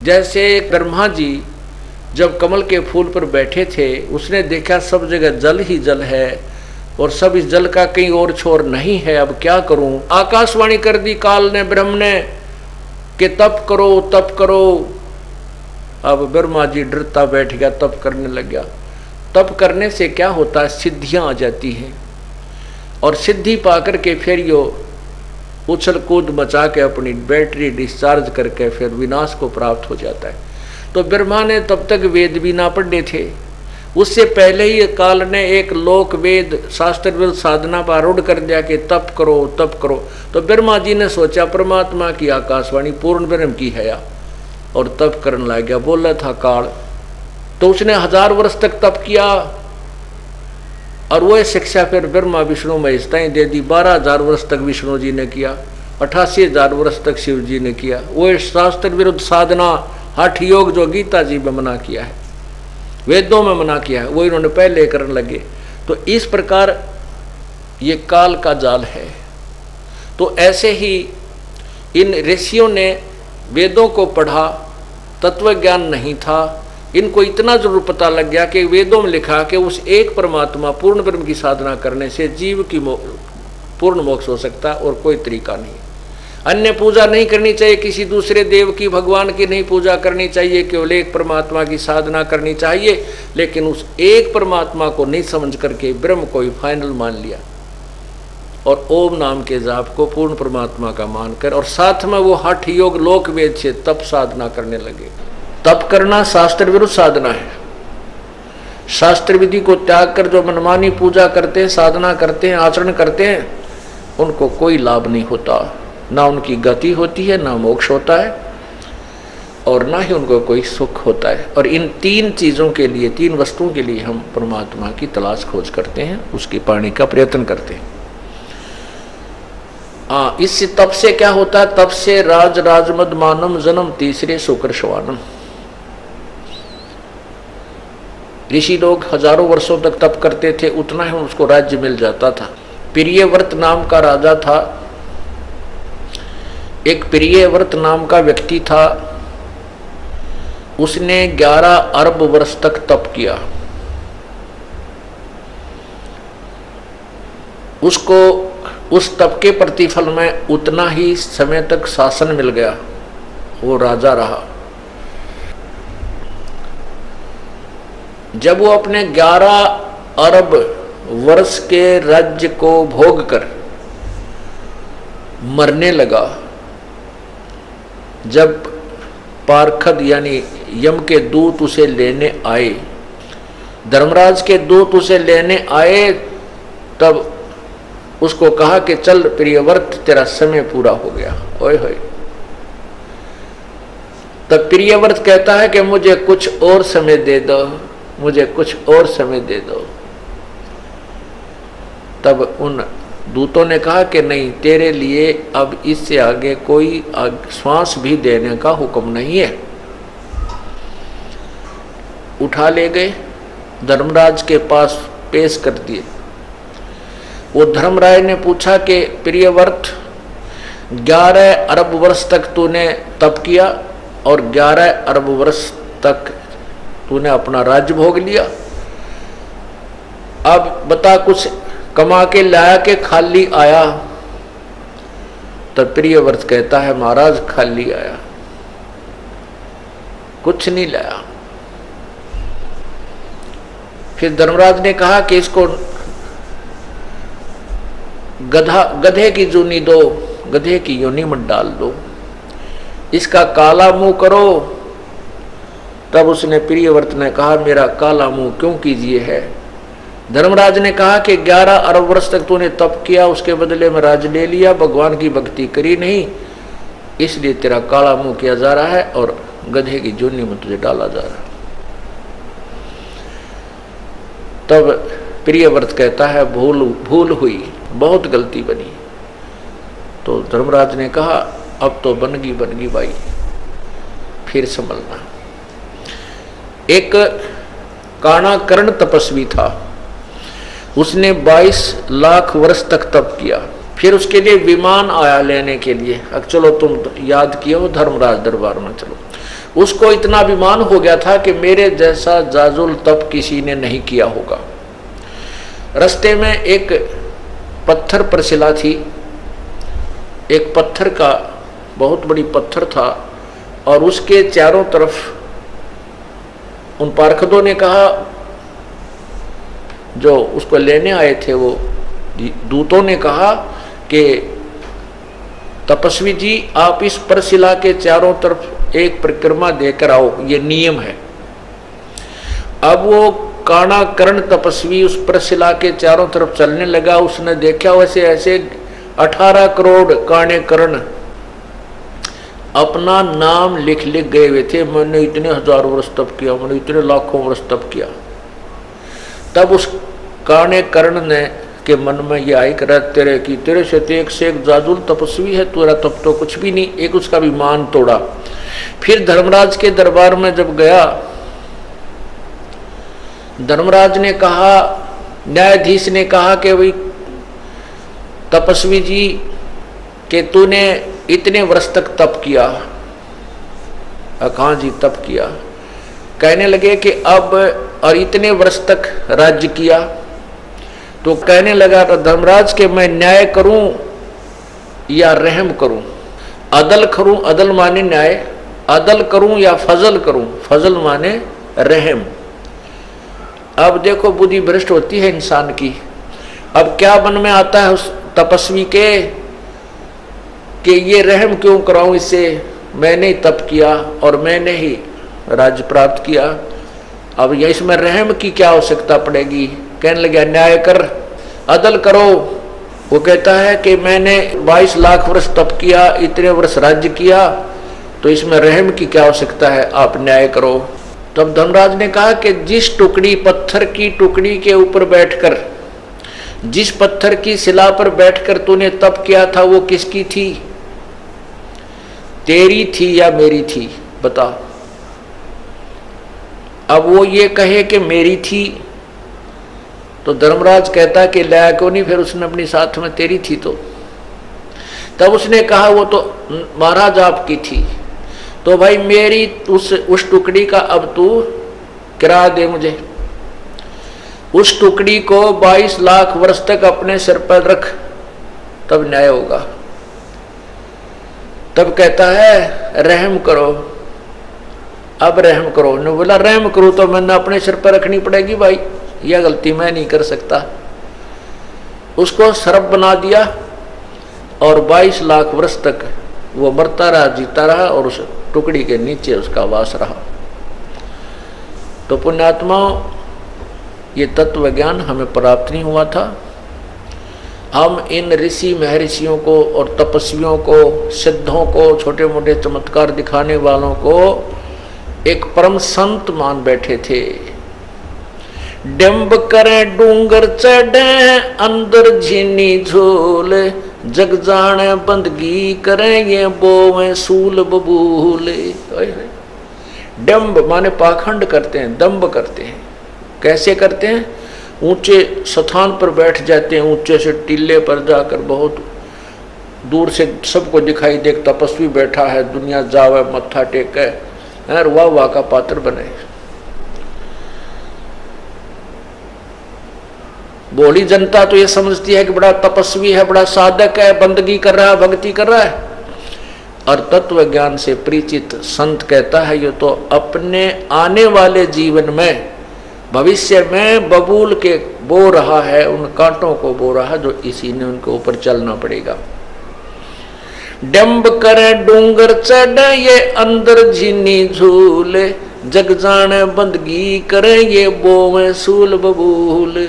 जैसे ब्रह्मा जी जब कमल के फूल पर बैठे थे, उसने देखा सब जगह जल ही जल है और सब इस जल का कहीं और छोर नहीं है, अब क्या करूं। आकाशवाणी कर दी काल ने ब्रह्म ने कि तप करो तप करो। अब ब्रह्मा जी डरता बैठ गया, तप करने लग गया। तप करने से क्या होता है, सिद्धियां आ जाती हैं और सिद्धि पाकर के फिर यो उछल कूद मचा के अपनी बैटरी डिस्चार्ज करके फिर विनाश को प्राप्त हो जाता है। तो ब्रह्मा ने तब तक वेद भी ना पढ़े थे, उससे पहले ही काल ने एक लोक वेद शास्त्र वेद साधना पर आरूढ़ कर दिया कि तप करो तप करो। तो ब्रह्मा जी ने सोचा परमात्मा की आकाशवाणी पूर्ण ब्रह्म की है और तप करने लग गया। बोला था काल, तो उसने 1000 वर्ष तक तप किया और वह शिक्षा फिर ब्रह्मा विष्णु महेश ताई दे दी। 12,000 वर्ष तक विष्णु जी ने किया, 88,000 वर्ष तक शिव जी ने किया। वो शास्त्र विरुद्ध साधना हठ योग जो गीता जी में मना किया है, वेदों में मना किया है, वो इन्होंने पहले करने लगे। तो इस प्रकार ये काल का जाल है। तो ऐसे ही इन ऋषियों ने वेदों को पढ़ा, तत्व ज्ञान नहीं था, इनको इतना जरूर पता लग गया कि वेदों में लिखा कि उस एक परमात्मा पूर्ण ब्रह्म की साधना करने से जीव की पूर्ण मोक्ष हो सकता है और कोई तरीका नहीं। अन्य पूजा नहीं करनी चाहिए, किसी दूसरे देव की भगवान की नहीं पूजा करनी चाहिए, केवल एक परमात्मा की साधना करनी चाहिए। लेकिन उस एक परमात्मा को नहीं समझ करके ब्रह्म को ही फाइनल मान लिया और ओम नाम के जाप को पूर्ण परमात्मा का मानकर और साथ में वो हठ योग लोक वेद से तप साधना करने लगे। तप करना शास्त्र विरुद्ध साधना है। शास्त्र विधि को त्याग कर जो मनमानी पूजा करते हैं, साधना करते हैं, आचरण करते हैं, उनको कोई लाभ नहीं होता, ना उनकी गति होती है, ना मोक्ष होता है और ना ही उनको कोई सुख होता है। और इन 3 चीजों के लिए, 3 वस्तुओं के लिए हम परमात्मा की तलाश खोज करते हैं, उसकी पाने का प्रयत्न करते हैं। इससे तप से क्या होता है, तप से राज राजमद मानम जन्म तीसरे शुक्र श्वानम। ऋषि लोग हजारों वर्षों तक तप करते थे, उतना ही उसको राज्य मिल जाता था। प्रियव्रत नाम का राजा था, एक प्रियव्रत नाम का व्यक्ति था, उसने 11 अरब वर्ष तक तप किया। उसको उस तप के प्रतिफल में उतना ही समय तक शासन मिल गया, वो राजा रहा। जब वो अपने 11 अरब वर्ष के राज्य को भोग कर मरने लगा, जब पार्षद यानी यम के दूत उसे लेने आए, धर्मराज के दूत उसे लेने आए, तब उसको कहा कि चल प्रियव्रत तेरा समय पूरा हो गया। ओए होए। तब प्रियव्रत कहता है कि मुझे कुछ और समय दे दो, मुझे कुछ और समय दे दो। तब उन दूतों ने कहा कि नहीं, तेरे लिए अब इससे आगे कोई श्वास भी देने का हुक्म नहीं है। उठा ले गए, धर्मराज के पास पेश कर दिए। वो धर्मराज ने पूछा कि प्रियव्रत 11 अरब वर्ष तक तूने तप किया और 11 अरब वर्ष तक तूने अपना राज्य भोग लिया, अब बता कुछ कमा के लाया के खाली आया। तब प्रियव्रत कहता है महाराज खाली आया, कुछ नहीं लाया। फिर धर्मराज ने कहा कि इसको गधे की जूनी दो, गधे की योनि में डाल दो, इसका काला मुंह करो। तब उसने प्रियव्रत ने कहा मेरा काला मुंह क्यों कीजिए है। धर्मराज ने कहा कि 11 अरब वर्ष तक तूने तप किया, उसके बदले में राज ले लिया, भगवान की भक्ति करी नहीं, इसलिए तेरा काला मुंह किया जा रहा है और गधे की जोनी में तुझे डाला जा रहा है। तब प्रियव्रत कहता है भूल हुई, बहुत गलती बनी। तो धर्मराज ने कहा अब तो बनगी भाई, फिर संभलना। एक काणा कर्ण तपस्वी था, उसने 22 लाख वर्ष तक तप किया। फिर उसके लिए विमान आया लेने के लिए। अब चलो तुम याद किए हो धर्मराज दरबार में, चलो उसको इतना अभिमान हो गया था कि मेरे जैसा जाजुल तप किसी ने नहीं किया होगा। रास्ते में एक पत्थर पर शिला थी, एक पत्थर का बहुत बड़ी पत्थर था और उसके चारों तरफ उन पार्षदों ने कहा, जो उसको लेने आए थे वो दूतों ने कहा कि तपस्वी जी आप इस परशिला के चारों तरफ एक परिक्रमा देकर आओ, ये नियम है। अब वो काणा कर्ण तपस्वी उस परशिला के चारों तरफ चलने लगा। उसने देखा वैसे ऐसे 18 करोड़ काणे कर्ण अपना नाम लिख गए हुए थे, मैंने इतने हजारों वर्ष तप किया, मैंने इतने लाखों वर्ष तप किया। तब उस काणे कर्ण ने के मन में ये आई कर तेरे से एक जाजुल तपस्वी है, तेरा तप तो कुछ भी नहीं। एक उसका भी मान तोड़ा। फिर धर्मराज के दरबार में जब गया, धर्मराज ने कहा, न्यायाधीश ने कहा कि भाई तपस्वी जी कि तूने इतने वर्ष तक तप किया। कहाँ जी तप किया? कहने लगे कि अब और इतने वर्ष तक राज्य किया। तो कहने लगा धर्मराज के मैं न्याय करूं या रहम करूं, अदल करूं, अदल माने न्याय, अदल करूं या फजल करूं, फजल माने रहम। अब देखो बुद्धि भ्रष्ट होती है इंसान की। अब क्या मन में आता है उस तपस्वी के कि ये रहम क्यों कराऊं इससे, मैंने ही तप किया और मैंने ही राज्य प्राप्त किया, अब ये इसमें रहम की क्या आवश्यकता पड़ेगी। कहने लगा न्याय कर, अदल करो। वो कहता है कि मैंने 22 लाख वर्ष तप किया, इतने वर्ष राज्य किया, तो इसमें रहम की क्या आवश्यकता है, आप न्याय करो। तब धर्मराज ने कहा कि जिस टुकड़ी पत्थर की टुकड़ी के ऊपर बैठकर, जिस पत्थर की शिला पर बैठकर तूने तप किया था वो किसकी थी, तेरी थी या मेरी थी, बता। अब वो ये कहे कि मेरी थी, तो धर्मराज कहता कि लाया क्यों नहीं, फिर उसने अपनी साथ में तेरी थी तो। तब उसने कहा वो तो महाराज आपकी थी, तो भाई मेरी उस टुकड़ी का अब तू किराया दे मुझे। उस टुकड़ी को 22 लाख वर्ष तक अपने सिर पर रख, तब न्याय होगा। तब कहता है रहम करो, अब रहम करो। ने बोला रहम करूं तो मैंने अपने सिर पर रखनी पड़ेगी भाई, यह गलती मैं नहीं कर सकता। उसको सरब बना दिया और 22 लाख वर्ष तक वो मरता रहा, जीता रहा और उस टुकड़ी के नीचे उसका वास रहा। तो पुण्यात्माओं, ये तत्व ज्ञान हमें प्राप्त नहीं हुआ था। हम इन ऋषि महर्षियों को और तपस्वियों को, सिद्धों को, छोटे मोटे चमत्कार दिखाने वालों को एक परम संत मान बैठे थे। डिम्ब करें डूंगर चढ़े, अंदर झीनी झोल, जग जाने बंदगी करें ये बोवें सूल बबूल। डिम्ब माने पाखंड करते हैं, दम्ब करते हैं। कैसे करते हैं? ऊंचे स्थान पर बैठ जाते हैं, ऊंचे से टीले पर जाकर बहुत दूर से सबको दिखाई दे तपस्वी बैठा है, दुनिया जावे मत्था टेके और वाह वाह का पात्र बने। बोली जनता तो ये समझती है कि बड़ा तपस्वी है, बड़ा साधक है, बंदगी कर रहा है, भक्ति कर रहा है। और तत्व ज्ञान से परिचित संत कहता है ये तो अपने आने वाले जीवन में, भविष्य में बबूल के बो रहा है, उन कांटों को बो रहा है जो इसी ने उनके ऊपर चलना पड़ेगा। डम्ब करे डूंगर चढ़ ये अंदर झीनी झूल, जग जाने बंदगी करे ये बोवे सूल बबूल।